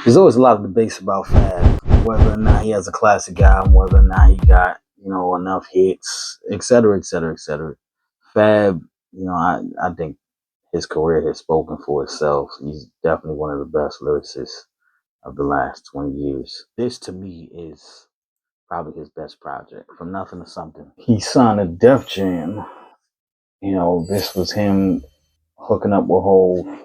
There's always a lot of debates about Fab, whether or not he has a classic album, whether or not he got, enough hits, et cetera, et cetera, et cetera. Fab, I think his career has spoken for itself. He's definitely one of the best lyricists of the last 20 years. This to me is probably his best project, From Nothing to Something. He signed a Def Jam. This was him hooking up with Hove.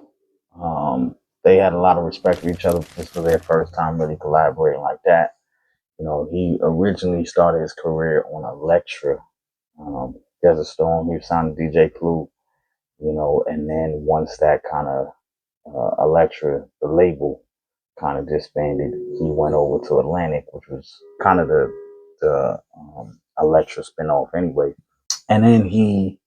They had a lot of respect for each other. This was their first time really collaborating like that. He originally started his career on Elektra, Desert Storm. He was signed to DJ Clue, and then once that kind of Elektra, the label, kind of disbanded, he went over to Atlantic, which was kind of the Elektra spinoff anyway. And then he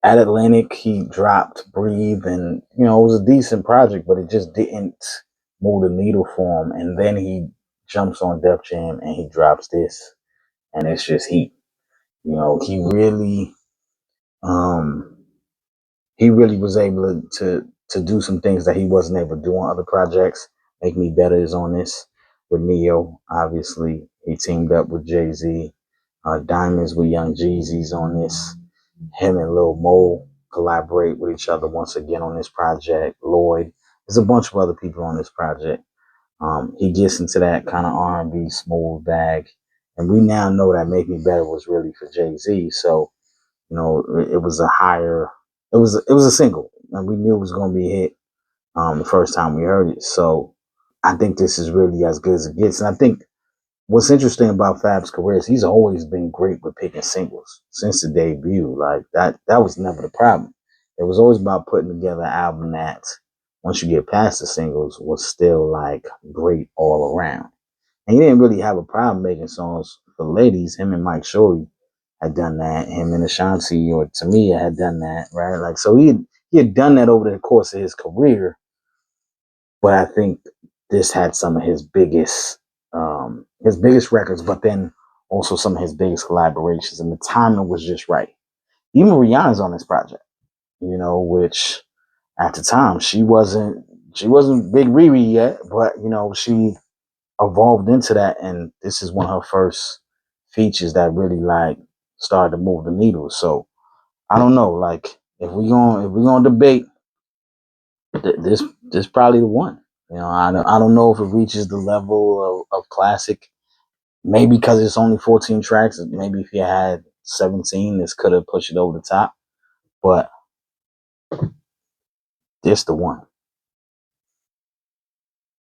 at Atlantic, he dropped Breathe, and it was a decent project, but it just didn't move the needle for him. And then he jumps on Def Jam and he drops this, and it's just heat. Um, he really was able to do some things that he wasn't able to do on other projects. Make Me Better is on this with Neo. Obviously, he teamed up with Jay-Z. Diamonds with Young Jeezy's on this. Him and Lil Mo collaborate with each other once again on this project. Lloyd, there's a bunch of other people on this project. He gets into that kind of R&B smooth bag, and we now know that Make Me Better was really for Jay-Z. So it was a single, and we knew it was going to be a hit the first time we heard it. So I think this is really as good as it gets, and I think what's interesting about Fab's career is he's always been great with picking singles since the debut. Like that was never the problem. It was always about putting together an album that, once you get past the singles, was still like great all around. And he didn't really have a problem making songs for ladies. Him and Mike Shorey had done that. Him and Ashanti or Tamia had done that, right? Like, so he had done that over the course of his career. But I think this had some of his biggest records, but then also some of his biggest collaborations, and the timing was just right. Even Rihanna's on this project, which at the time she wasn't Big Riri yet, but she evolved into that, and this is one of her first features that really like started to move the needle. So I don't know, like if we gonna debate, this probably the one. I don't know if it reaches the level of classic. Maybe because it's only 14 tracks. Maybe if you had 17, this could have pushed it over the top. But this the one.